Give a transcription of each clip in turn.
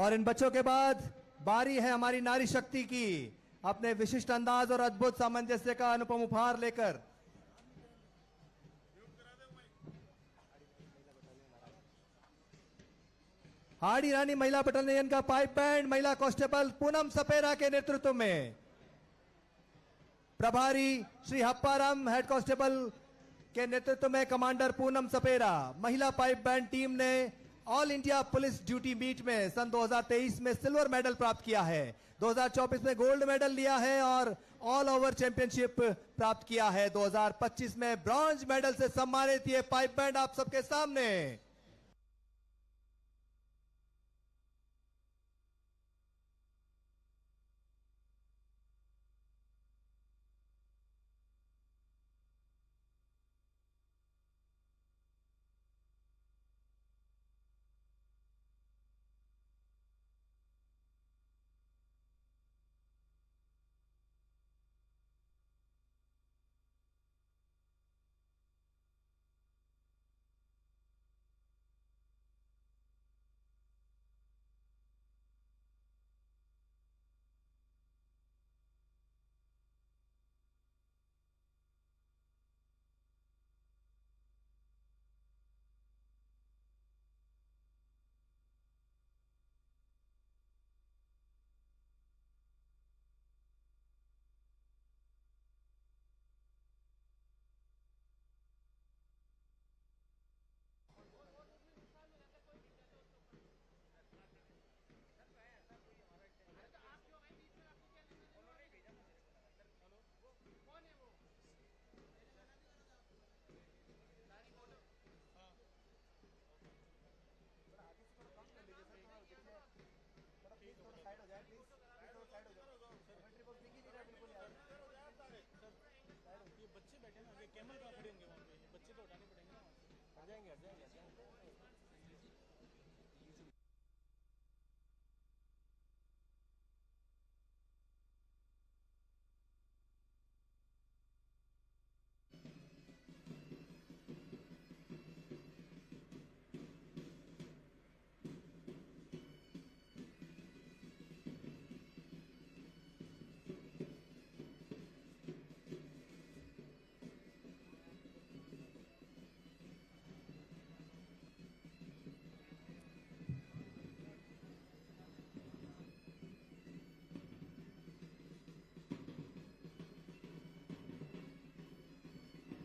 और इन बच्चों के बाद बारी है हमारी नारी शक्ति की, अपने विशिष्ट अंदाज और अद्भुत सामंजस्य का अनुपम उपहार लेकर। हाड़ी रानी महिला बटालियन का पाइप बैंड महिला कांस्टेबल पूनम सपेरा के नेतृत्व में, प्रभारी श्री हप्पाराम हेड कांस्टेबल के नेतृत्व में कमांडर पूनम सपेरा, महिला पाइप बैंड टीम ने all India police duty meet में सन 2023 में सिल्वर मेडल प्राप्त किया है, 2024 में गोल्ड मेडल लिया है और ऑल ओवर चैंपियनशिप प्राप्त किया है। 2025 में ब्रॉन्ज मेडल से सम्मानित ये पाइप बैंड आप सबके सामने।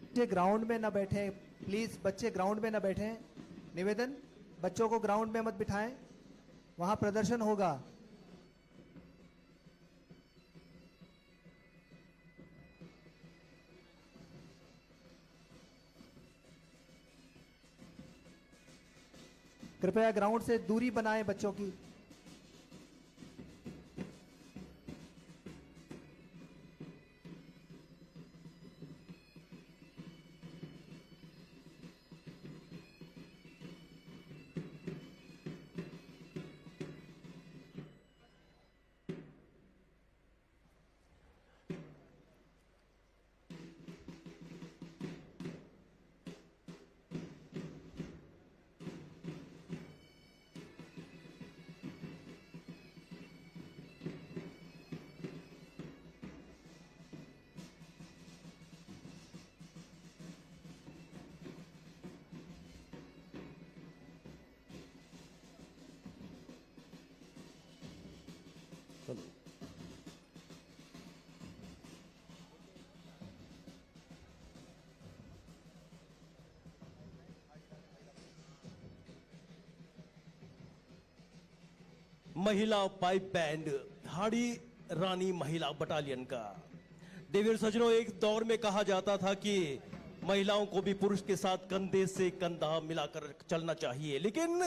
बच्चे ग्राउंड में ना बैठे प्लीज, बच्चे ग्राउंड में ना बैठे, निवेदन, बच्चों को ग्राउंड में मत बिठाएं, वहां प्रदर्शन होगा। कृपया ग्राउंड से दूरी बनाएं बच्चों की। महिला पाइप बैंड हाड़ी रानी महिला बटालियन का। देवीर सज्जनों, एक दौर में कहा जाता था कि महिलाओं को भी पुरुष के साथ कंधे से कंधा मिलाकर चलना चाहिए, लेकिन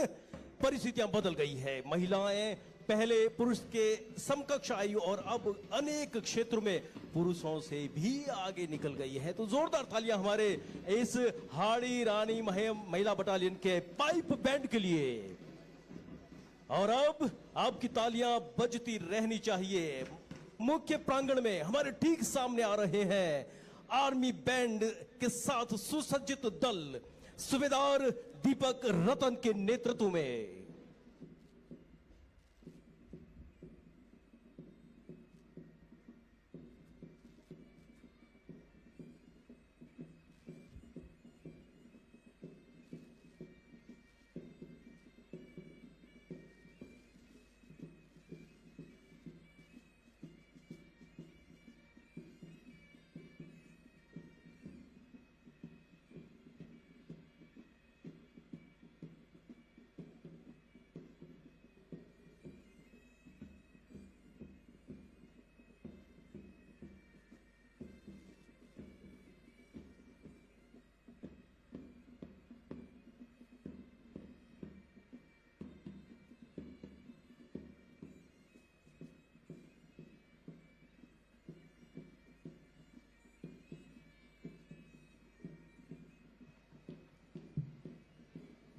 परिस्थितियां बदल गई है। महिलाएं पहले पुरुष के समकक्ष आई और अब अनेक क्षेत्रों में पुरुषों से भी आगे निकल गई है। तो जोरदार तालियां हमारे इस हाड़ी रानी महिला बटालियन के पाइप बैंड के लिए। और अब आपकी तालियां बजती रहनी चाहिए। मुख्य प्रांगण में हमारे ठीक सामने आ रहे हैं आर्मी बैंड के साथ सुसज्जित दल, सूबेदार दीपक रतन के नेतृत्व में।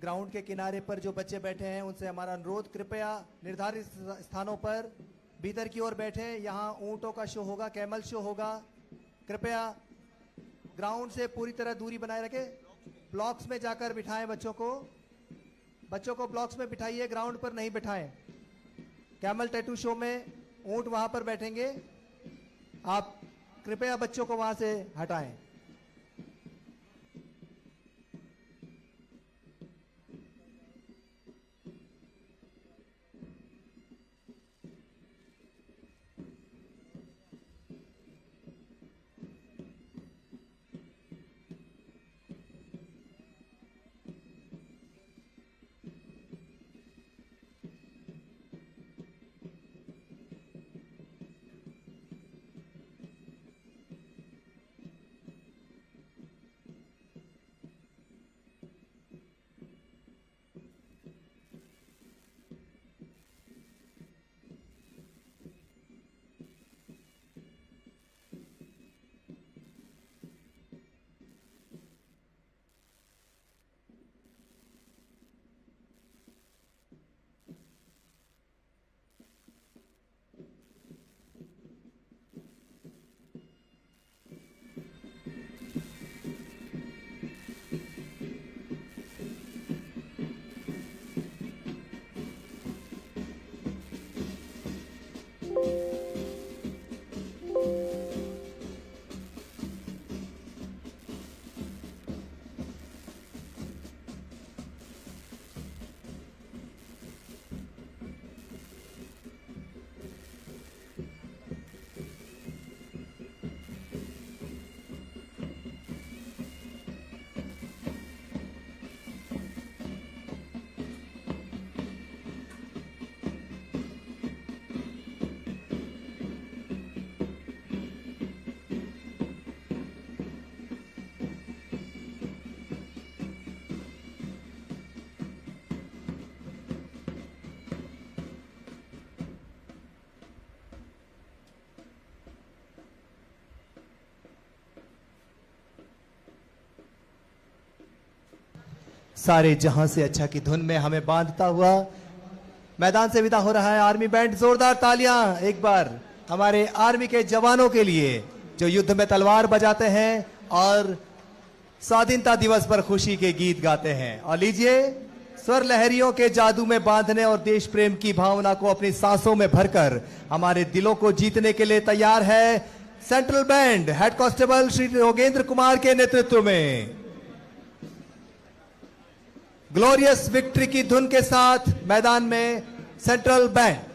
ग्राउंड के किनारे पर जो बच्चे बैठे हैं उनसे हमारा अनुरोध, कृपया निर्धारित स्थानों पर भीतर की ओर बैठे। यहाँ ऊंटों का शो होगा, कैमल शो होगा। कृपया ग्राउंड से पूरी तरह दूरी बनाए रखें। ब्लॉक्स में जाकर बिठाएं बच्चों को ब्लॉक्स में बिठाइए, ग्राउंड पर नहीं बिठाएं। कैमल टैटू शो में ऊंट वहां पर बैठेंगे, आप कृपया बच्चों को वहां से हटाएं। सारे जहां से अच्छा की धुन में हमें बांधता हुआ मैदान से विदा हो रहा है आर्मी बैंड। जोरदार तालियां एक बार हमारे आर्मी के जवानों के लिए जो युद्ध में तलवार बजाते हैं और स्वाधीनता दिवस पर खुशी के गीत गाते हैं। और लीजिए, स्वर लहरियों के जादू में बांधने और देश प्रेम की भावना को अपनी सांसों में भरकर हमारे दिलों को जीतने के लिए तैयार है central band, head constable Shri Yogendra Kumar के नेतृत्व में। ग्लोरियस विक्ट्री की धुन के साथ मैदान में सेंट्रल बैंड।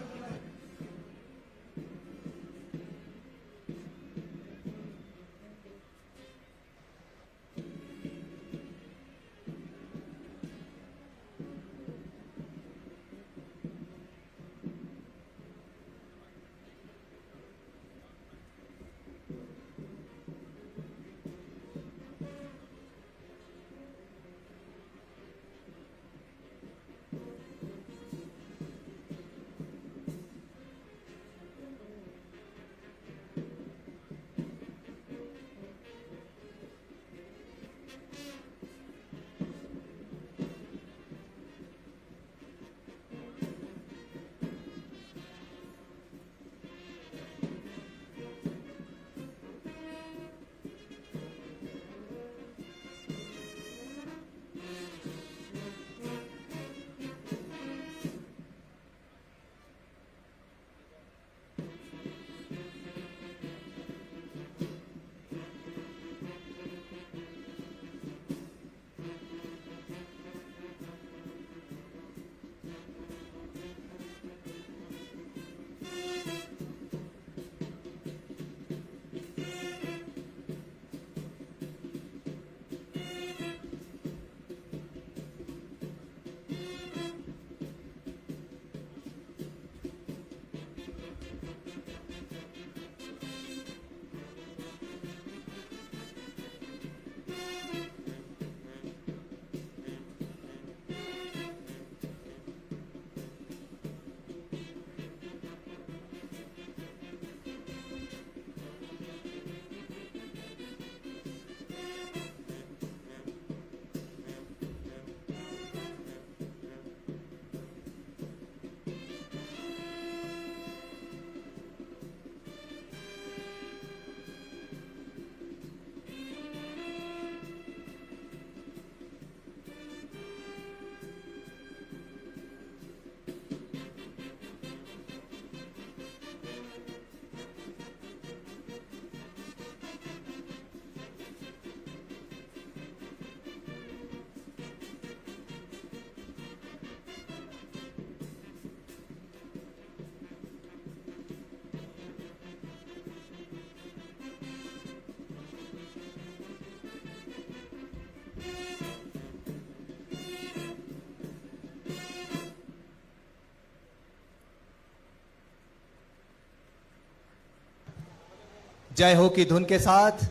जय हो की धुन के साथ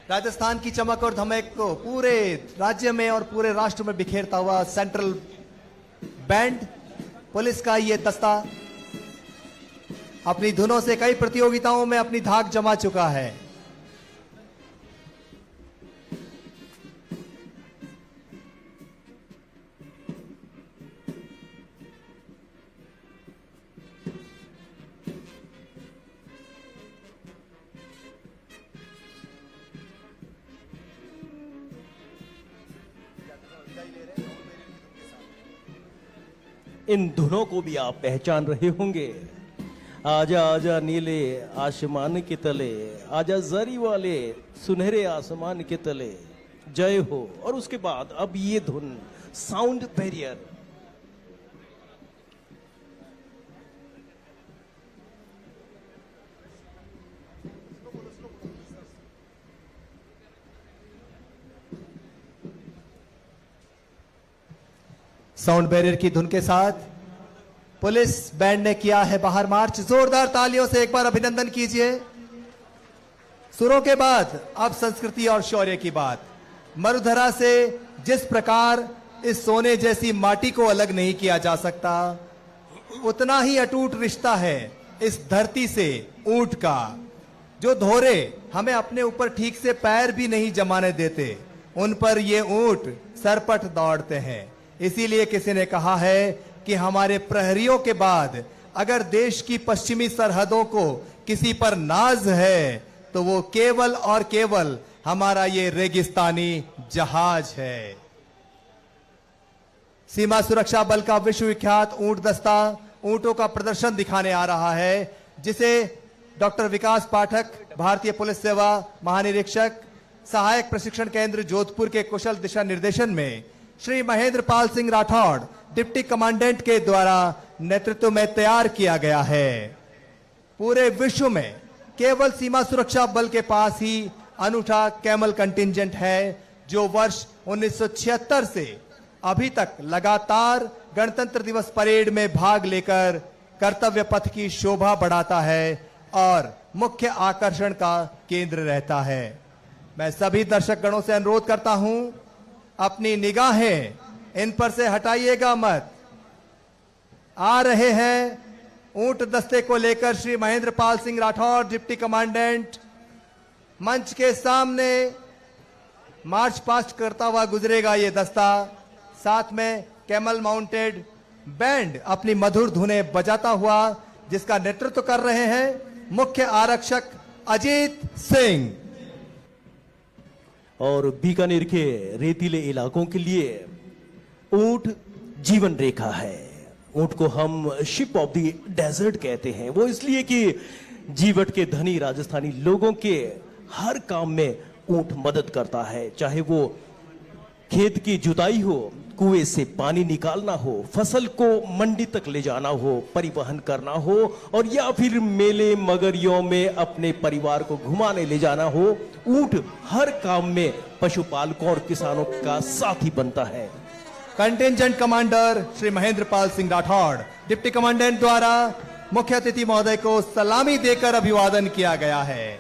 राजस्थान की चमक और धमक को पूरे राज्य में और पूरे राष्ट्र में बिखेरता हुआ सेंट्रल बैंड पुलिस का ये दस्ता अपनी धुनों से कई प्रतियोगिताओं में अपनी धाक जमा चुका है। इन धुनों को भी आप पहचान रहे होंगे। आजा आजा नीले आसमान के तले, आजा जरी वाले सुनहरे आसमान के तले, जय हो। और उसके बाद अब ये धुन साउंड बैरियर। साउंड बैरियर की धुन के साथ पुलिस बैंड ने किया है बाहर मार्च। जोरदार तालियों से एक बार अभिनंदन कीजिए। सुरों के बाद अब संस्कृति और शौर्य की बात। मरुधरा से जिस प्रकार इस सोने जैसी माटी को अलग नहीं किया जा सकता, उतना ही अटूट रिश्ता है इस धरती से ऊंट का, जो धोरे हमें अपने ऊपर ठीक से पैर भी नहीं जमाने देते। उन पर ये ऊंट सरपट दौड़ते हैं। इसीलिए किसी ने कहा है कि हमारे प्रहरियों के बाद अगर देश की पश्चिमी सरहदों को किसी पर नाज है तो वो केवल और केवल हमारा ये रेगिस्तानी जहाज है। सीमा सुरक्षा बल का विश्वविख्यात ऊंट दस्ता ऊंटों का प्रदर्शन दिखाने आ रहा है, जिसे डॉक्टर विकास पाठक, भारतीय पुलिस सेवा महानिरीक्षक, सहायक प्रशिक्षण केंद्र जोधपुर के कुशल दिशा निर्देशन में श्री महेंद्र पाल सिंह राठौड़, डिप्टी कमांडेंट के द्वारा नेतृत्व में तैयार किया गया है। पूरे विश्व में केवल सीमा सुरक्षा बल के पास ही अनूठा कैमल कंटिंजेंट है, जो वर्ष 1976 से अभी तक लगातार गणतंत्र दिवस परेड में भाग लेकर कर्तव्य पथ की शोभा बढ़ाता है और मुख्य आकर्षण का केंद्र रहता है। मैं सभी दर्शक गणों से अनुरोध करता हूं, अपनी निगाहें इन पर से हटाइएगा मत। आ रहे हैं ऊंट दस्ते को लेकर श्री महेंद्र पाल सिंह राठौड़, डिप्टी कमांडेंट। मंच के सामने मार्च पास्ट करता हुआ गुजरेगा ये दस्ता। साथ में कैमल माउंटेड बैंड अपनी मधुर धुनें बजाता हुआ, जिसका नेतृत्व कर रहे हैं मुख्य आरक्षक अजीत सिंह। और बीकानेर के रेतीले इलाकों के लिए ऊंट जीवन रेखा है। ऊंट को हम शिप ऑफ द डेजर्ट कहते हैं। वो इसलिए कि जीवट के धनी राजस्थानी लोगों के हर काम में ऊंट मदद करता है, चाहे वो खेत की जुताई हो, कुएं से पानी निकालना हो, फसल को मंडी तक ले जाना हो, परिवहन करना हो, और या फिर मेले मगरियों में अपने परिवार को घुमाने ले जाना हो। ऊंट हर काम में पशुपालकों और किसानों का साथी बनता है। Contingent commander Shri Mahendra Pal Singh Rathore, deputy commandant द्वारा मुख्य अतिथि महोदय को सलामी देकर अभिवादन किया गया है।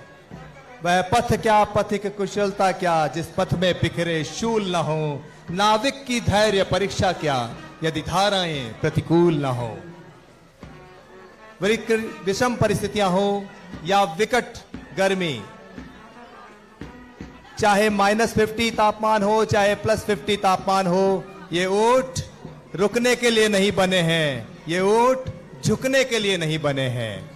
वह पथ क्या, पथिक कुशलता क्या, जिस पथ में बिखरे शूल न हो। नाविक की धैर्य परीक्षा क्या, यदि धाराएं प्रतिकूल न हो। विषम परिस्थितियां हो या विकट गर्मी, चाहे -50 तापमान हो, चाहे +50 तापमान हो, ये ऊंट रुकने के लिए नहीं बने हैं, ये ऊंट झुकने के लिए नहीं बने हैं।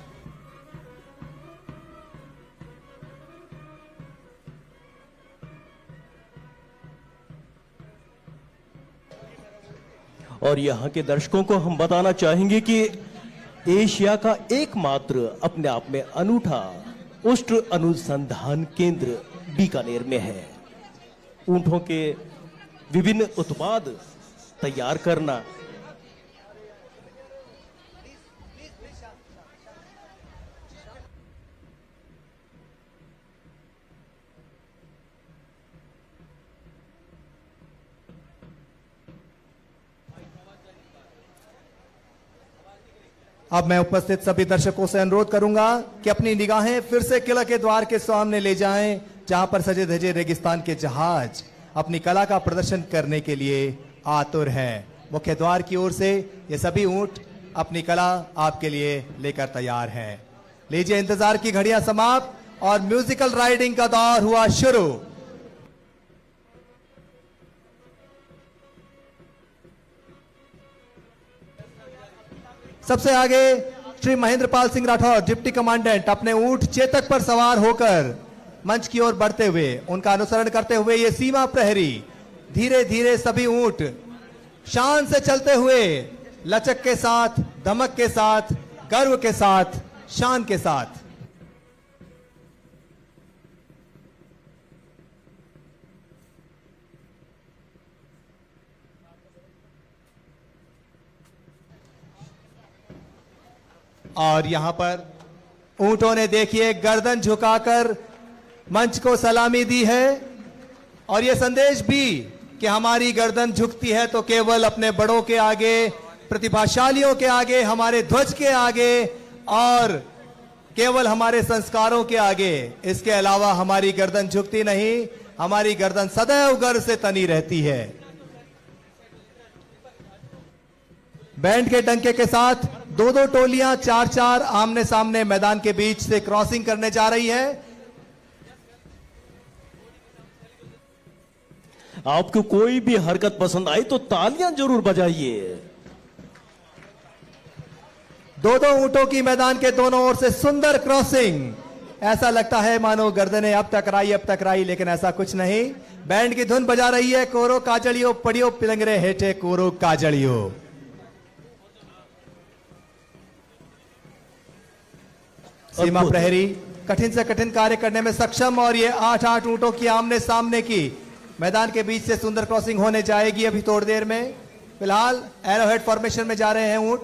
और यहाँ के दर्शकों को हम बताना चाहेंगे कि एशिया का एकमात्र अपने आप में अनूठा उष्ण अनुसंधान केंद्र बीकानेर में है। ऊंटों के विभिन्न उत्पाद तैयार करना, अब मैं उपस्थित सभी दर्शकों से अनुरोध करूंगा कि अपनी निगाहें फिर से किला के द्वार के सामने ले जाएं, जहां पर सजे धजे रेगिस्तान के जहाज अपनी कला का प्रदर्शन करने के लिए आतुर हैं। मुख्य द्वार की ओर से ये सभी ऊंट अपनी कला आपके लिए लेकर तैयार हैं। लीजिए, इंतजार की घड़ियां समाप्त और म्यूजिकल राइडिंग का दौर हुआ शुरू। सबसे आगे श्री महेंद्रपाल सिंह राठौर, डिप्टी कमांडेंट, अपने ऊंट चेतक पर सवार होकर मंच की ओर बढ़ते हुए, उनका अनुसरण करते हुए ये सीमा प्रहरी धीरे धीरे सभी ऊंट शान से चलते हुए, लचक के साथ, धमक के साथ, गर्व के साथ, शान के साथ। और यहां पर ऊंटों ने देखिए गर्दन झुकाकर मंच को सलामी दी है और यह संदेश भी कि हमारी गर्दन झुकती है तो केवल अपने बड़ों के आगे, प्रतिभाशालियों के आगे, हमारे ध्वज के आगे और केवल हमारे संस्कारों के आगे। इसके अलावा हमारी गर्दन झुकती नहीं, हमारी गर्दन सदैव गर्व से तनी रहती है। बैंड के डंके के साथ दो दो टोलियां चार चार आमने सामने मैदान के बीच से क्रॉसिंग करने जा रही है। आपको कोई भी हरकत पसंद आई तो तालियां जरूर बजाइए। दो दो ऊंटों की मैदान के दोनों ओर से सुंदर क्रॉसिंग। ऐसा लगता है मानो गर्दनें अब टकराई, लेकिन ऐसा कुछ नहीं। बैंड की धुन बजा रही है, कोरो काजड़ियो पड़ियो पिलंगरे हेठे कोरो काजड़ियो। सीमा प्रहरी कठिन से कठिन कार्य करने में सक्षम और ये 8-8 ऊंटों की आमने सामने की मैदान के बीच से सुंदर क्रॉसिंग होने जाएगी अभी थोड़ी देर में। फिलहाल एरोहेड फॉर्मेशन में जा रहे हैं ऊंट।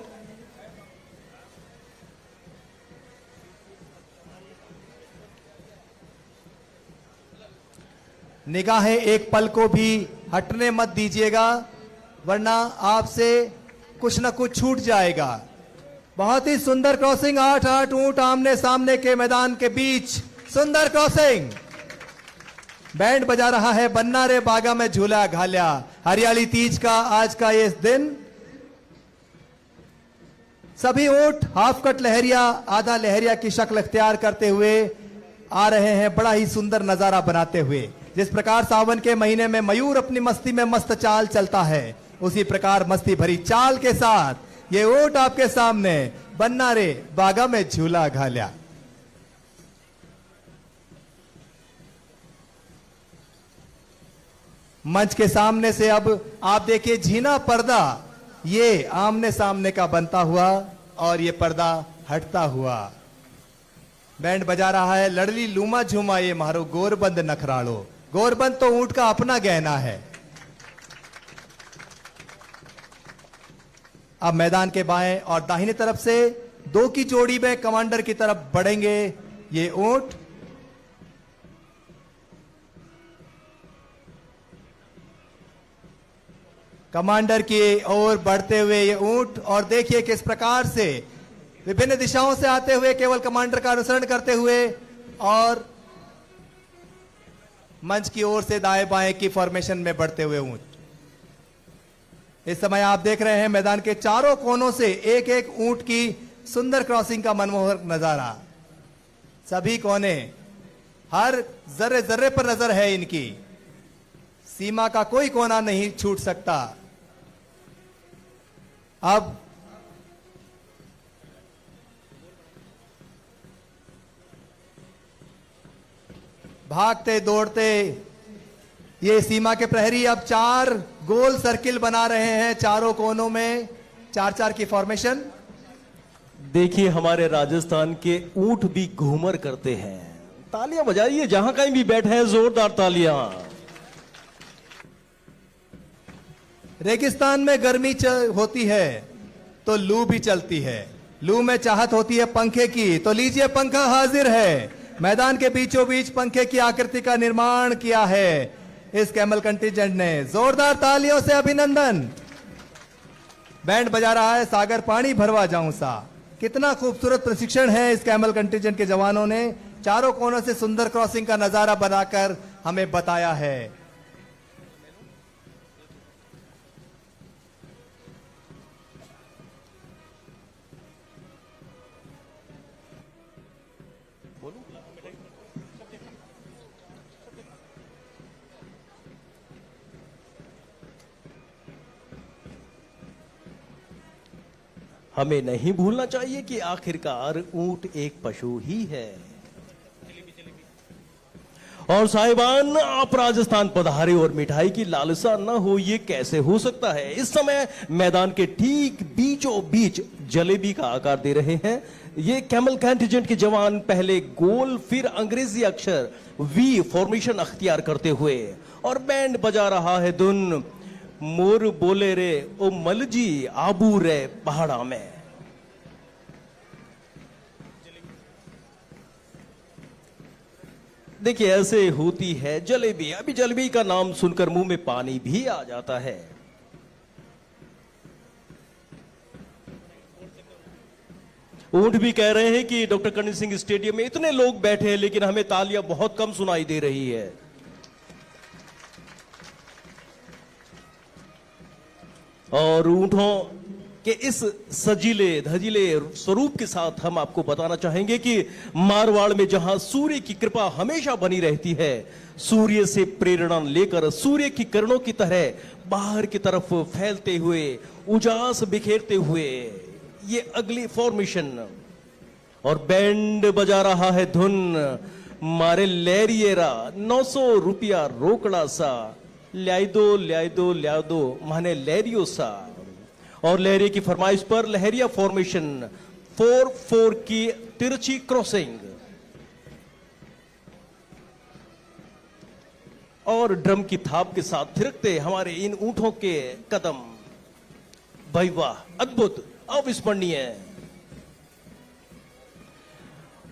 निगाहें एक पल को भी हटने मत दीजिएगा, वरना आपसे कुछ न कुछ छूट जाएगा। बहुत ही सुंदर क्रॉसिंग, 8-8 ऊंट आमने सामने के मैदान के बीच, सुंदर क्रॉसिंग। बैंड बजा रहा है बन्ना रे बागा में झूला घाल्या। हरियाली तीज का आज का ये दिन। सभी ऊंट हाफ कट लहरिया, आधा लहरिया की शक्ल इख्तियार करते हुए आ रहे हैं, बड़ा ही सुंदर नजारा बनाते हुए। जिस प्रकार सावन के महीने में मयूर अपनी मस्ती में मस्त चाल चलता है, उसी प्रकार मस्ती भरी चाल के साथ ये ऊंट आपके सामने बन्ना रे बागा में झूला घाल्या। मंच के सामने से अब आप देखिए झीना पर्दा, ये आमने सामने का बनता हुआ और ये पर्दा हटता हुआ। बैंड बजा रहा है लड़ली लूमा झूमा ये मारो गोरबंद नखराड़ो। गोरबंद तो ऊंट का अपना गहना है। अब मैदान के बाएं और दाहिने तरफ से दो की जोड़ी में कमांडर की तरफ बढ़ेंगे ये ऊंट। कमांडर की ओर बढ़ते हुए ये ऊंट, और देखिए किस प्रकार से विभिन्न दिशाओं से आते हुए केवल कमांडर का अनुसरण करते हुए और मंच की ओर से दाएं बाएं की फॉर्मेशन में बढ़ते हुए ऊंट। इस समय आप देख रहे हैं मैदान के चारों कोनों से एक एक ऊंट की सुंदर क्रॉसिंग का मनमोहक नजारा। सभी कोने, हर जर्रे जर्रे पर नजर है इनकी। सीमा का कोई कोना नहीं छूट सकता। अब भागते दौड़ते ये सीमा के प्रहरी अब 4 गोल सर्किल बना रहे हैं, चारों कोनों में 4-4 की फॉर्मेशन। देखिए हमारे राजस्थान के ऊंट भी घूमर करते हैं। तालियां बजाइए, जहां कहीं भी बैठे हैं जोरदार तालियां। रेगिस्तान में गर्मी होती है तो लू भी चलती है। लू में चाहत होती है पंखे की, तो लीजिए पंखा हाजिर है। मैदान के बीचों बीच पंखे की आकृति का निर्माण किया है इस कैमल कंटिजेंट ने। जोरदार तालियों से अभिनंदन। बैंड बजा रहा है सागर पानी भरवा जाऊं सा। कितना खूबसूरत प्रशिक्षण है इस कैमल कंटिजेंट के जवानों ने चारों कोनों से सुंदर क्रॉसिंग का नजारा बनाकर हमें बताया है। हमें नहीं भूलना चाहिए कि आखिरकार ऊंट एक पशु ही है। और साहिबान, आप राजस्थान पधारे और मिठाई की लालसा न हो, ये कैसे हो सकता है? इस समय मैदान के ठीक बीचों बीच जलेबी का आकार दे रहे हैं ये कैमल कंटिजेंट के जवान, पहले गोल फिर अंग्रेजी अक्षर वी फॉर्मेशन अख्तियार करते हुए, और बैंड बजा रहा है धुन मोर बोले रे ओ मलजी आबू रे पहाड़ा में। देखिए, ऐसे होती है जलेबी। अभी जलेबी का नाम सुनकर मुंह में पानी भी आ जाता है। ऊंट भी कह रहे हैं कि डॉक्टर कर्णिक सिंह स्टेडियम में इतने लोग बैठे हैं लेकिन हमें तालियां बहुत कम सुनाई दे रही है। और ऊंटों के इस सजीले धजीले स्वरूप के साथ हम आपको बताना चाहेंगे कि मारवाड़ में जहां सूर्य की कृपा हमेशा बनी रहती है, सूर्य से प्रेरणा लेकर सूर्य की किरणों की तरह बाहर की तरफ फैलते हुए, उजास बिखेरते हुए ये अगली फॉर्मेशन, और बैंड बजा रहा है धुन मारे लहरिएरा 900 रुपया रोकड़ा सा, ल्याई दो माने लहरियो सा। और लहरिया की फरमाइश पर लहरिया फॉर्मेशन 4-4 की तिरछी क्रॉसिंग, और ड्रम की थाप के साथ थिरकते हमारे इन ऊंटों के कदम, भाई वाह, अद्भुत, अविस्मरणीय।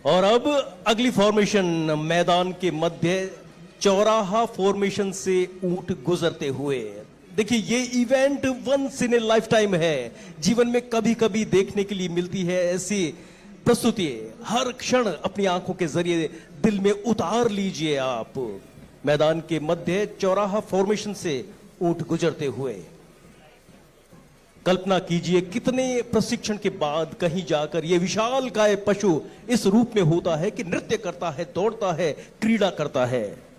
और अब अगली फॉर्मेशन मैदान के मध्य चौराहा फॉर्मेशन से ऊंट गुजरते हुए। देखिए, ये event once in a lifetime है, जीवन में कभी कभी देखने के लिए मिलती है ऐसी प्रस्तुति। हर क्षण अपनी आंखों के जरिए दिल में उतार लीजिए आप। मैदान के मध्य चौराहा फॉर्मेशन से ऊंट गुजरते हुए, कल्पना कीजिए कितने प्रशिक्षण के बाद कहीं जाकर यह विशाल काय पशु इस रूप में होता है कि नृत्य करता है, दौड़ता है, क्रीड़ा करता है।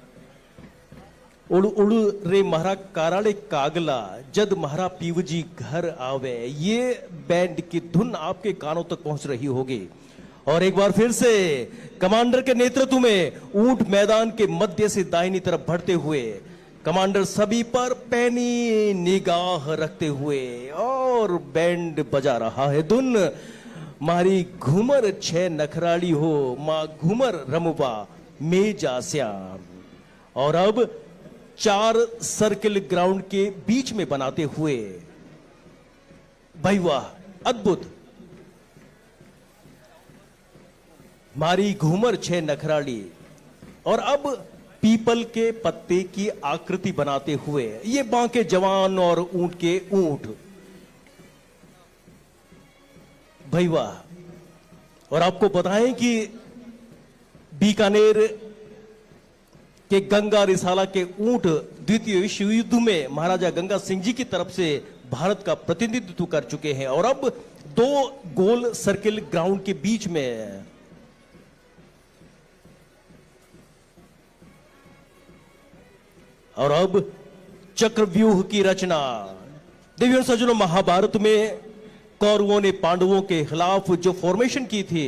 उड़ उड़ रे महारा काराड़े कागला जद महारा पीवजी घर आवे, ये बैंड की धुन आपके कानों तक पहुंच रही होगी। और एक बार फिर से कमांडर के नेतृत्व में ऊंट मैदान के मध्य से दाहिनी तरफ बढ़ते हुए, कमांडर सभी पर पैनी निगाह रखते हुए, और बैंड बजा रहा है धुन मारी घूमर छे नखराली हो मां घूमर रमुबा में जास्याम। और अब 4 सर्किल ग्राउंड के बीच में बनाते हुए, भाई वाह, अद्भुत, मारी घूमर छे नखराली। और अब पीपल के पत्ते की आकृति बनाते हुए ये बांके जवान और ऊंट के ऊंट, भाई वाह। और आपको बताएं कि बीकानेर के गंगा रिसाला के ऊंट द्वितीय विश्व युद्ध में महाराजा गंगा सिंह जी की तरफ से भारत का प्रतिनिधित्व कर चुके हैं। और अब 2 गोल सर्किल ग्राउंड के बीच में और अब चक्रव्यूह की रचना। देवियों सज्जनों, महाभारत में कौरवों ने पांडवों के खिलाफ जो फॉर्मेशन की थी,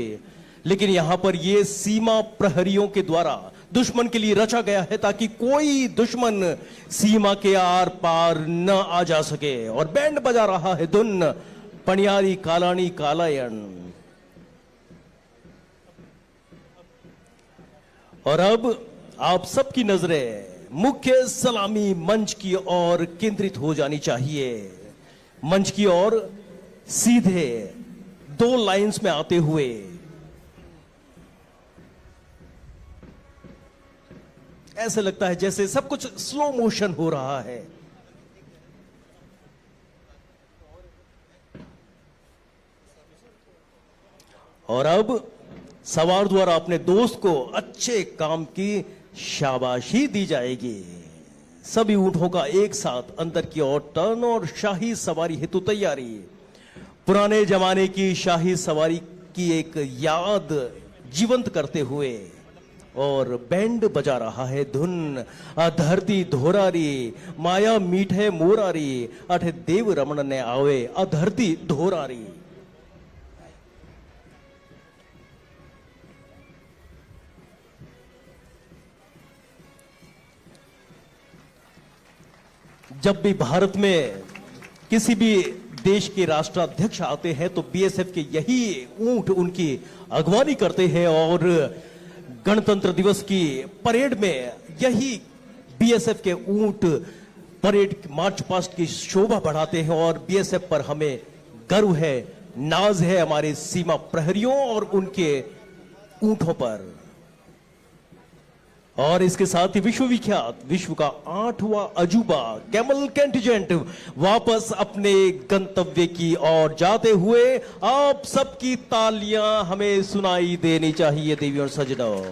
लेकिन यहां पर यह सीमा प्रहरियों के द्वारा दुश्मन के लिए रचा गया है ताकि कोई दुश्मन सीमा के आर पार न आ जा सके। और बैंड बजा रहा है धुन पनियारी कालानी कालायन। और अब आप सबकी नजरें मुख्य सलामी मंच की ओर केंद्रित हो जानी चाहिए। मंच की ओर सीधे 2 लाइंस में आते हुए ऐसे लगता है जैसे सब कुछ स्लो मोशन हो रहा है। और अब सवार द्वारा अपने दोस्त को अच्छे काम की शाबाशी दी जाएगी। सभी ऊंटों का एक साथ अंदर की ओर टर्न और शाही सवारी हेतु तैयारी। पुराने जमाने की शाही सवारी की एक याद जीवंत करते हुए और बैंड बजा रहा है धुन। धरती धोरारी माया मीठे मोरारी अठ देव रमण ने आवे धरती धोरारी। जब भी भारत में किसी भी देश के राष्ट्राध्यक्ष आते हैं तो बीएसएफ के यही ऊंट उनकी अगवानी करते हैं और गणतंत्र दिवस की परेड में यही बीएसएफ के ऊंट परेड मार्च पास्ट की शोभा बढ़ाते हैं और बीएसएफ पर हमें गर्व है, नाज है हमारे सीमा प्रहरियों और उनके ऊंटों पर। और इसके साथ ही विश्वविख्यात विश्व का 8वां अजूबा कैमल कंटिजेंट वापस अपने गंतव्य की ओर जाते हुए आप सबकी तालियां हमें सुनाई देनी चाहिए देवी और सजनों।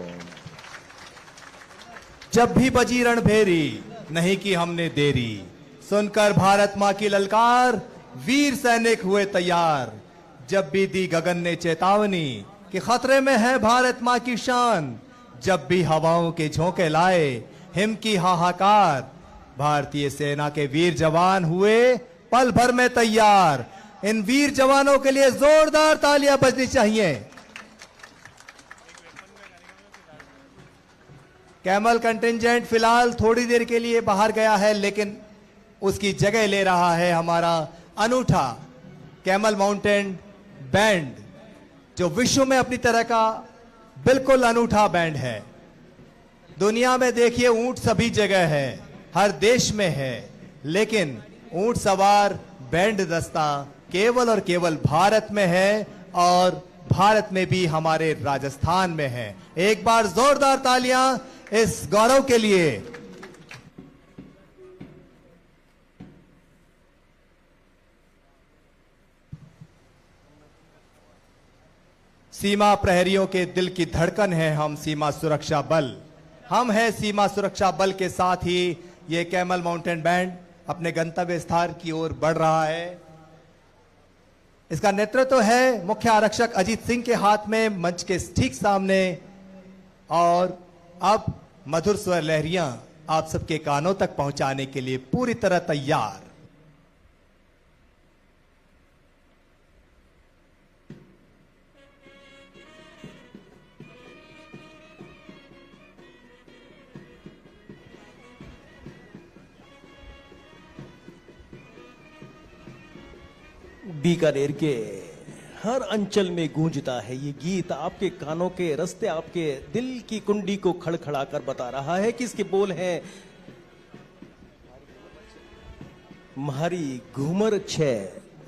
जब भी बजी रणभेरी नहीं की हमने देरी, सुनकर भारत मां की ललकार वीर सैनिक हुए तैयार। जब भी दी गगन ने चेतावनी कि खतरे में है भारत मां की शान, जब भी हवाओं के झोंके लाए हिम की हाहाकार, भारतीय सेना के वीर जवान हुए पल भर में तैयार। इन वीर जवानों के लिए जोरदार तालियां बजनी चाहिए। कैमल कंटिंजेंट फिलहाल थोड़ी देर के लिए बाहर गया है, लेकिन उसकी जगह ले रहा है हमारा अनूठा कैमल माउंटेन बैंड, जो विश्व में अपनी तरह का बिल्कुल अनूठा बैंड है। दुनिया में देखिए ऊंट सभी जगह है, हर देश में है, लेकिन ऊंट सवार बैंड दस्ता केवल और केवल भारत में है और भारत में भी हमारे राजस्थान में है। एक बार जोरदार तालियां इस गौरव के लिए। सीमा प्रहरियों के दिल की धड़कन है हम सीमा सुरक्षा बल। हम है सीमा सुरक्षा बल के साथ ही ये कैमल माउंटेन बैंड अपने गंतव्य स्थान की ओर बढ़ रहा है। इसका नेतृत्व है मुख्य आरक्षक अजीत सिंह के हाथ में, मंच के ठीक सामने। और अब मधुर स्वर लहरियां आप सबके कानों तक पहुंचाने के लिए पूरी तरह तैयार। बीकानेर के हर अंचल में गूंजता है ये गीत, आपके कानों के रास्ते आपके दिल की कुंडी को खड़खड़ा कर बता रहा है कि इसके बोल हैं म्हारी घूमर छे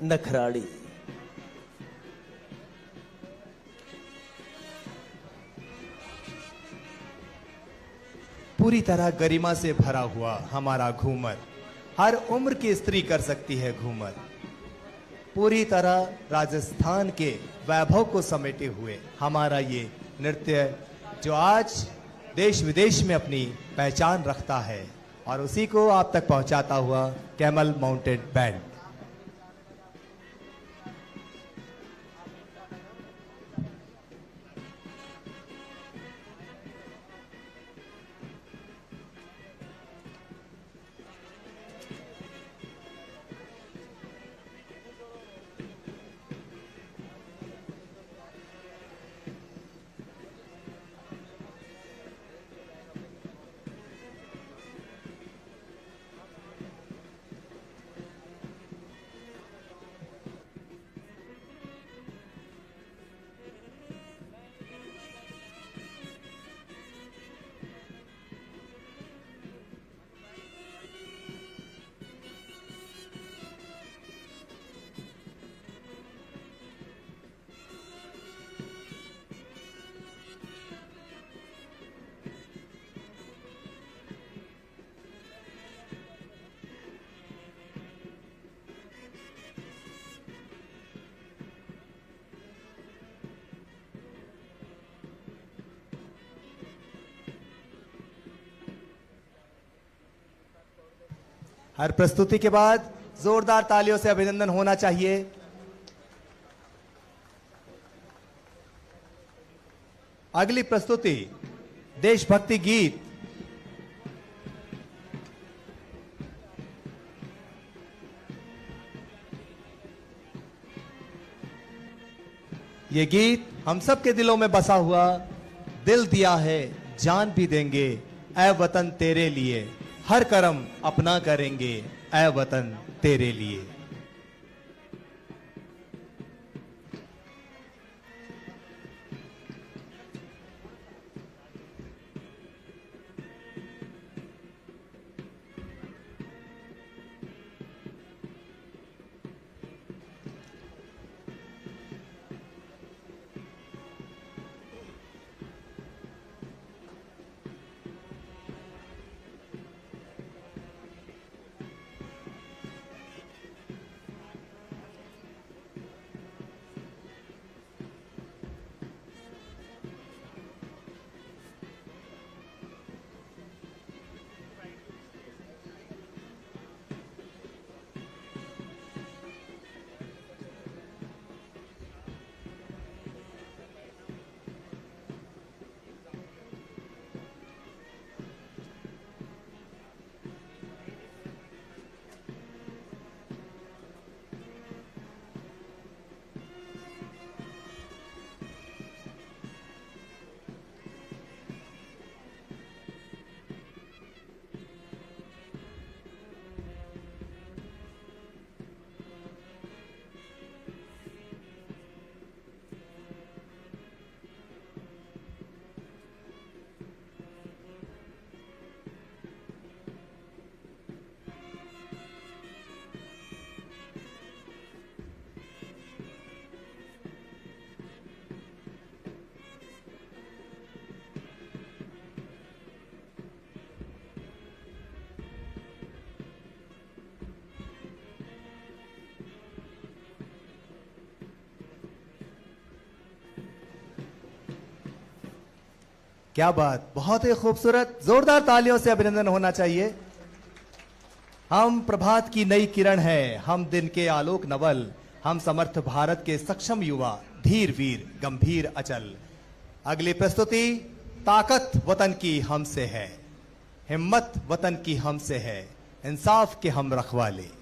नखराड़ी। पूरी तरह गरिमा से भरा हुआ हमारा घूमर, हर उम्र की स्त्री कर सकती है घूमर। पूरी तरह राजस्थान के वैभव को समेटे हुए हमारा ये नृत्य, जो आज देश विदेश में अपनी पहचान रखता है, और उसी को आप तक पहुंचाता हुआ कैमल माउंटेन बैंड। हर प्रस्तुति के बाद जोरदार तालियों से अभिनंदन होना चाहिए। अगली प्रस्तुति देशभक्ति गीत। ये गीत हम सब के दिलों में बसा हुआ, दिल दिया है जान भी देंगे ऐ वतन तेरे लिए, हर कर्म अपना करेंगे ऐ वतन तेरे लिए। क्या बात, बहुत ही खूबसूरत, जोरदार तालियों से अभिनंदन होना चाहिए। हम प्रभात की नई किरण है, हम दिन के आलोक नवल, हम समर्थ भारत के सक्षम युवा, धीर वीर गंभीर अचल। अगली प्रस्तुति ताकत वतन की हमसे है, हिम्मत वतन की हमसे है, इंसाफ के हम रखवाले।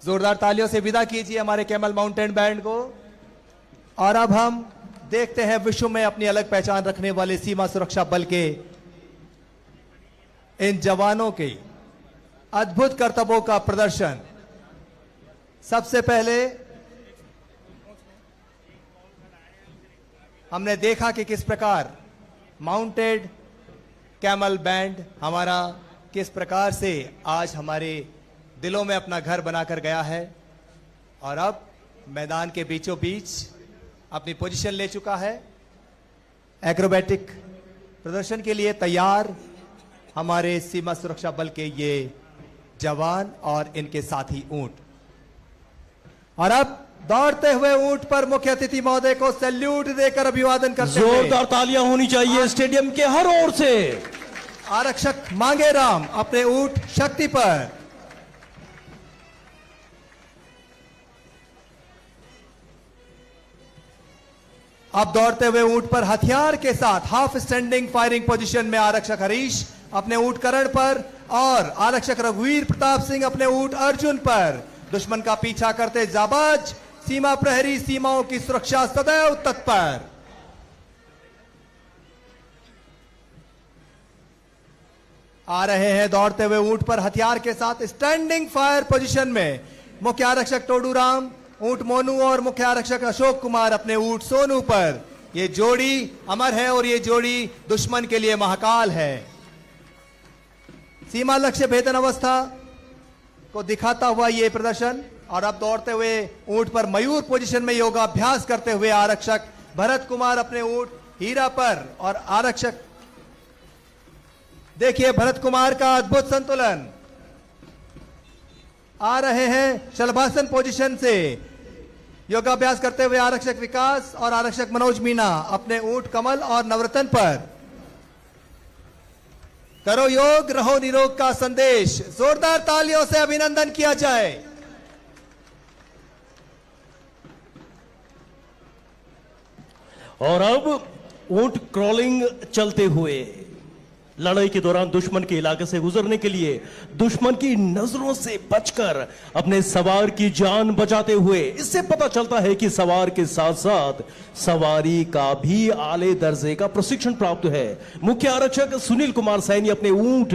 जोरदार तालियों से विदा कीजिए हमारे कैमल माउंटेन बैंड को। और अब हम देखते हैं विश्व में अपनी अलग पहचान रखने वाले सीमा सुरक्षा बल के इन जवानों के अद्भुत कर्तव्यों का प्रदर्शन। सबसे पहले हमने देखा कि किस प्रकार माउंटेड कैमल बैंड हमारा किस प्रकार से आज हमारे दिलों में अपना घर बनाकर गया है और अब मैदान के बीचों बीच अपनी पोजीशन ले चुका है। एक्रोबैटिक प्रदर्शन के लिए तैयार हमारे सीमा सुरक्षा बल के ये जवान और इनके साथी ऊंट। और अब दौड़ते हुए ऊंट पर मुख्य अतिथि महोदय को सैल्यूट देकर अभिवादन करते हुए जोरदार तालियां होनी चाहिए स्टेडियम के हर ओर से। आरक्षक मांगेराम अपने ऊंट शक्ति पर। अब दौड़ते हुए ऊंट पर हथियार के साथ हाफ स्टैंडिंग फायरिंग पोजीशन में आरक्षक हरीश अपने ऊंट करण पर और आरक्षक रघुवीर प्रताप सिंह अपने ऊंट अर्जुन पर दुश्मन का पीछा करते जाबाज सीमा प्रहरी सीमाओं की सुरक्षा सदैव तत्पर। आ रहे हैं दौड़ते हुए ऊंट पर हथियार के साथ स्टैंडिंग फायर पोजीशन में मुख्य आरक्षक टोडूराम ऊंट मोनू और मुख्य आरक्षक अशोक कुमार अपने ऊंट सोनू पर। ये जोड़ी अमर है और ये जोड़ी दुश्मन के लिए महाकाल है। सीमा लक्ष्य भेदन अवस्था को दिखाता हुआ ये प्रदर्शन। और अब दौड़ते हुए ऊंट पर मयूर पोजीशन में योगाभ्यास करते हुए आरक्षक भरत कुमार अपने ऊंट हीरा पर और आरक्षक देखिए भरत कुमार का अद्भुत संतुलन। आ रहे हैं शलभासन पोजीशन से योगाभ्यास करते हुए आरक्षक विकास और आरक्षक मनोज मीना अपने ऊंट कमल और नवरत्न पर। करो योग रहो निरोग का संदेश जोरदार तालियों से अभिनंदन किया जाए। और अब ऊंट क्रॉलिंग चलते हुए लड़ाई के दौरान दुश्मन के इलाके से गुजरने के लिए दुश्मन की नजरों से बचकर अपने सवार की जान बचाते हुए। इससे पता चलता है कि सवार के साथ साथ सवारी का भी आले दर्जे का प्रशिक्षण प्राप्त है। मुख्य आरक्षक सुनील कुमार सैनी अपने ऊंट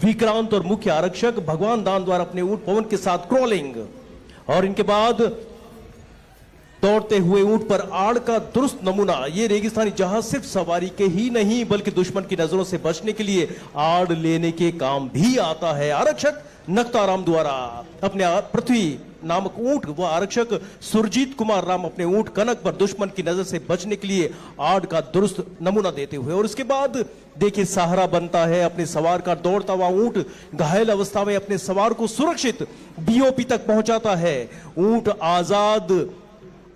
विक्रांत और मुख्य आरक्षक भगवान दान द्वारा अपने ऊंट पवन के साथ क्रॉलिंग और इनके बाद दौड़ते हुए ऊंट पर आड़ का दुरुस्त नमूना। ये रेगिस्तानी जहाज सिर्फ सवारी के ही नहीं बल्कि दुश्मन की नजरों से बचने के लिए आड़ लेने के काम भी आता है। आरक्षक नक्ताराम द्वारा अपने पृथ्वी नामक ऊंट व आरक्षक सुरजीत कुमार राम अपने ऊंट कनक पर दुश्मन की नजर से बचने के लिए आड़ का दुरुस्त नमूना देते हुए। और इसके बाद देखिए सहारा बनता है अपने सवार का। दौड़ता हुआ ऊंट घायल अवस्था में अपने सवार को सुरक्षित बीओपी तक पहुंचाता है। ऊंट आजाद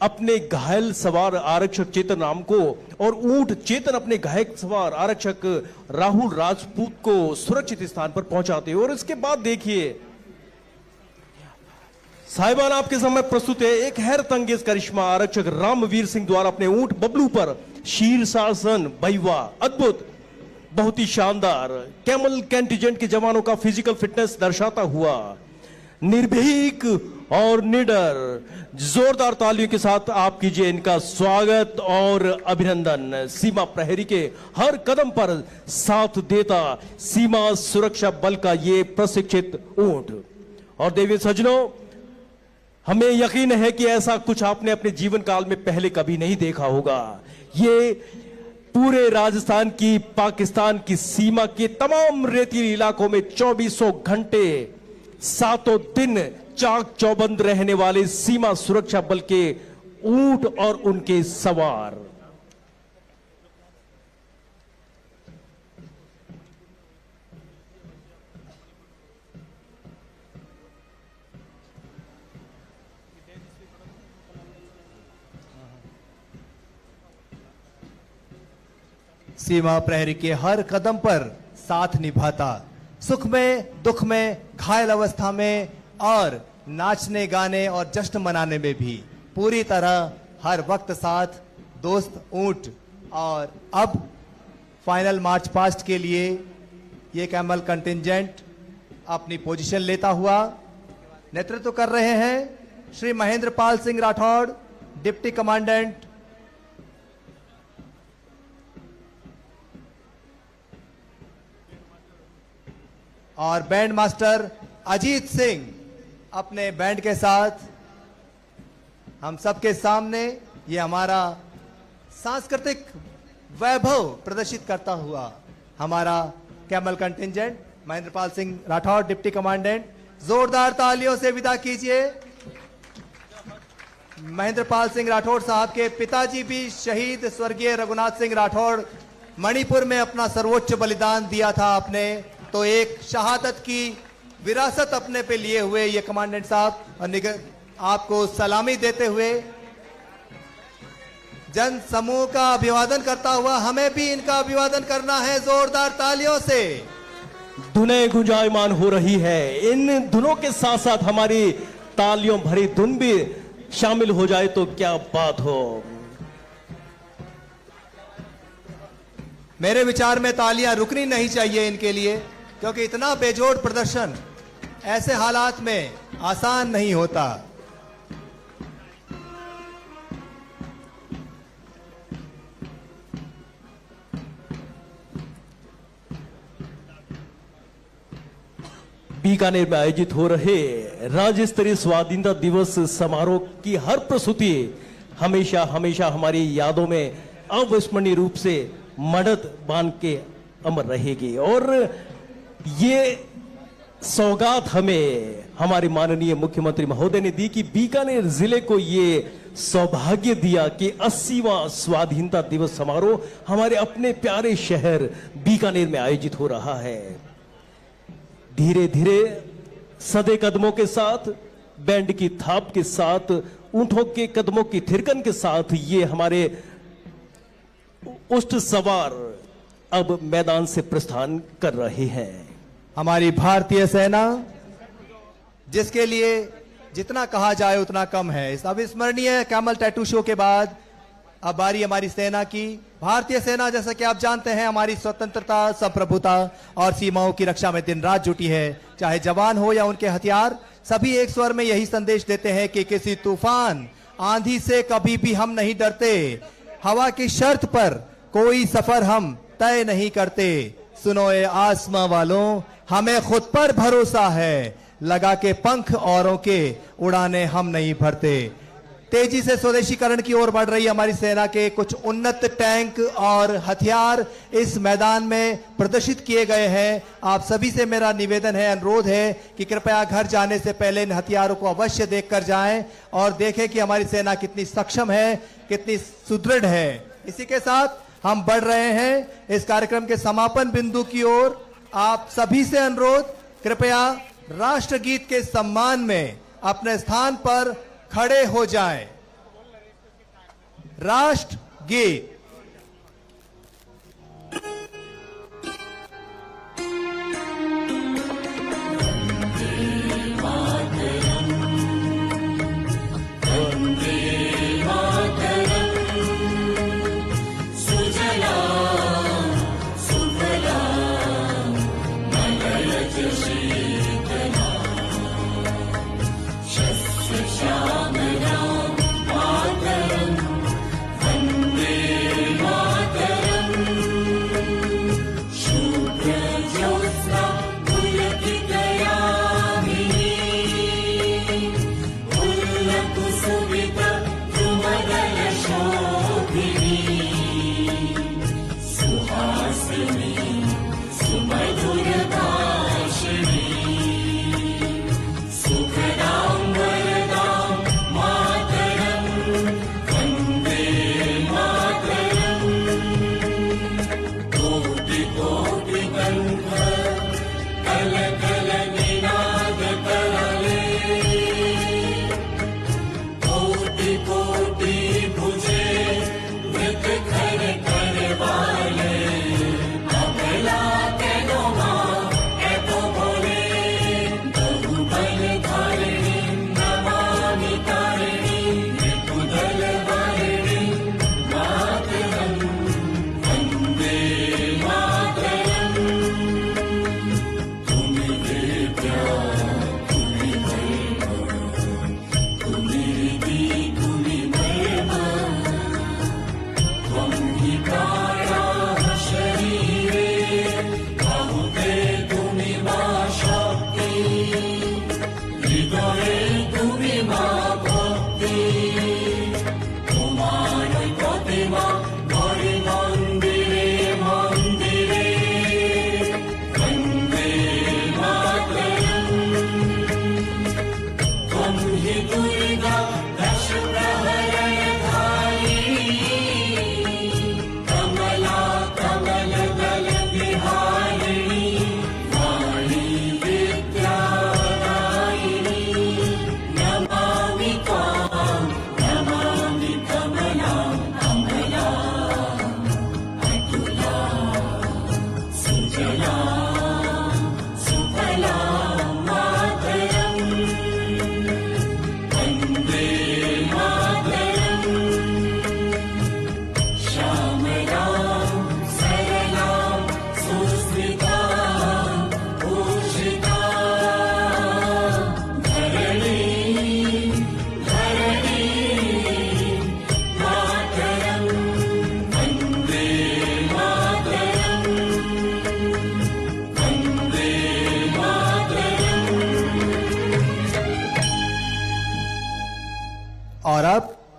अपने घायल सवार आरक्षक चेतन राम को और ऊंट चेतन अपने घायल सवार आरक्षक राहुल राजपूत को सुरक्षित स्थान पर पहुंचाते हैं। और इसके बाद देखिए साहिबान आपके सामने प्रस्तुत है एक हैरत अंगेज करिश्मा आरक्षक रामवीर सिंह द्वारा अपने ऊंट बबलू पर शीर्षासन बहिवा। अद्भुत बहुत ही शानदार कैमल कंटिजेंट के जवानों का फिजिकल फिटनेस दर्शाता हुआ निर्भीक और निडर। जोरदार तालियों के साथ आप कीजिए इनका स्वागत और अभिनंदन। सीमा प्रहरी के हर कदम पर साथ देता सीमा सुरक्षा बल का ये प्रशिक्षित ऊंट। और देवी सज्जनों हमें यकीन है कि ऐसा कुछ आपने अपने जीवन काल में पहले कभी नहीं देखा होगा। ये पूरे राजस्थान की पाकिस्तान की सीमा के तमाम रेतीले इलाकों में 2400 घंटे सातों दिन चाक चौबंद रहने वाले सीमा सुरक्षा बल के ऊंट और उनके सवार। सीमा प्रहरी के हर कदम पर साथ निभाता, सुख में दुख में घायल अवस्था में और नाचने गाने और जश्न मनाने में भी पूरी तरह हर वक्त साथ दोस्त ऊंट। और अब फाइनल मार्च पास्ट के लिए ये कैमल कंटिंजेंट अपनी पोजीशन लेता हुआ नेतृत्व कर रहे हैं श्री महेंद्र पाल सिंह राठौड़ डिप्टी कमांडेंट, और बैंड मास्टर अजीत सिंह अपने बैंड के साथ हम सबके सामने ये हमारा सांस्कृतिक वैभव प्रदर्शित करता हुआ हमारा camel contingent Mahendra Pal Singh Rathore deputy commandant. जोरदार तालियों से विदा कीजिए। महेंद्र पाल सिंह राठौड़ साहब के पिताजी भी शहीद स्वर्गीय रघुनाथ सिंह राठौड़ मणिपुर में अपना सर्वोच्च बलिदान दिया था आपने, तो एक शहादत की विरासत अपने पे लिए हुए ये कमांडेंट साहब और आपको सलामी देते हुए जन समूह का अभिवादन करता हुआ हमें भी इनका अभिवादन करना है जोरदार तालियों से। धुनें गुंजायमान हो रही है। इन धुनों के साथ साथ हमारी तालियों भरी धुन भी शामिल हो जाए तो क्या बात हो। मेरे विचार में तालियां रुकनी नहीं चाहिए इनके लिए, क्योंकि इतना बेजोड़ प्रदर्शन ऐसे हालात में आसान नहीं होता। बीकानेर में आयोजित हो रहे राज्य स्तरीय स्वाधीनता दिवस समारोह की हर प्रस्तुति हमेशा हमेशा हमारी यादों में अविस्मरणीय रूप से मड़द बांध के अमर रहेगी। और ये सौगात हमें हमारे माननीय मुख्यमंत्री महोदय ने दी कि बीकानेर जिले को ये सौभाग्य दिया कि 80वां स्वाधीनता दिवस समारोह हमारे अपने प्यारे शहर बीकानेर में आयोजित हो रहा है। धीरे धीरे सदे कदमों के साथ, बैंड की थाप के साथ, ऊंटों के कदमों की थिरकन के साथ ये हमारे उष्ट सवार अब मैदान से प्रस्थान कर रहे हैं। हमारी भारतीय सेना, जिसके लिए जितना कहा जाए उतना कम है। इस अविस्मरणीय कैमल टैटू शो के बाद अब बारी हमारी सेना की। भारतीय सेना, जैसा कि आप जानते हैं, हमारी स्वतंत्रता, संप्रभुता और सीमाओं की रक्षा में दिन रात जुटी है। चाहे जवान हो या उनके हथियार, सभी एक स्वर में यही संदेश देते हैं कि किसी तूफान आंधी से कभी भी हम नहीं डरते। हवा की शर्त पर कोई सफर हम तय नहीं करते। सुनो ए आसमां वालों, हमें खुद पर भरोसा है। लगा के पंख औरों के, उड़ाने हम नहीं भरते। तेजी से स्वदेशीकरण की ओर बढ़ रही हमारी सेना के कुछ उन्नत टैंक और हथियार इस मैदान में प्रदर्शित किए गए हैं। आप सभी से मेरा निवेदन है, अनुरोध है कि कृपया घर जाने से पहले इन हथियारों को अवश्य देखकर जाएं और देखें कि हमारी सेना कितनी सक्षम है, कितनी सुदृढ़ है। इसी के साथ हम बढ़ रहे हैं इस कार्यक्रम के समापन बिंदु की ओर। आप सभी से अनुरोध, कृपया राष्ट्रगीत के सम्मान में अपने स्थान पर खड़े हो जाएं। राष्ट्रगीत। श्याम राम मातरम वंदे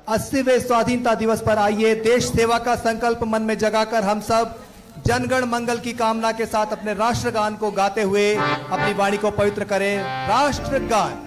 80वें स्वाधीनता दिवस पर आइए देश सेवा का संकल्प मन में जगाकर हम सब जनगण मंगल की कामना के साथ अपने राष्ट्रगान को गाते हुए अपनी वाणी को पवित्र करें। राष्ट्रगान।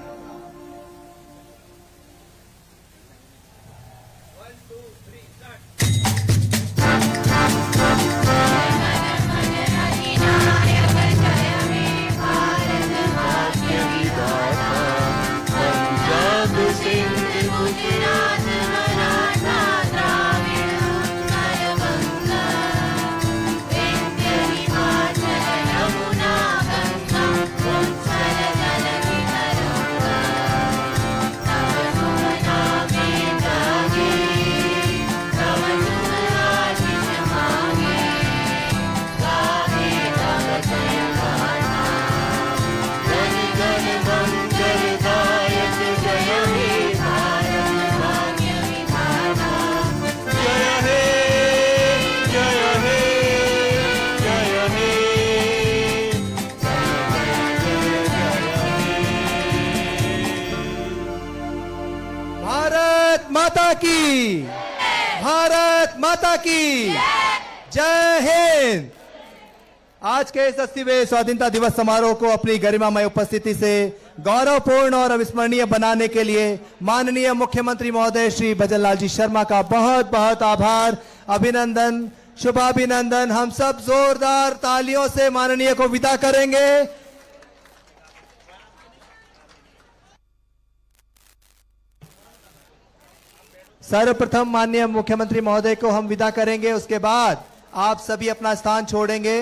भारत माता की, भारत माता की जय हिंद। आज के इस 80वें स्वाधीनता दिवस समारोह को अपनी गरिमामय उपस्थिति से गौरवपूर्ण और अविस्मरणीय बनाने के लिए माननीय मुख्यमंत्री महोदय श्री भजनलाल जी शर्मा का बहुत बहुत आभार, अभिनंदन, शुभाभिनंदन। हम सब जोरदार तालियों से माननीय को विदा करेंगे। सर्वप्रथम माननीय मुख्यमंत्री महोदय को हम विदा करेंगे, उसके बाद आप सभी अपना स्थान छोड़ेंगे।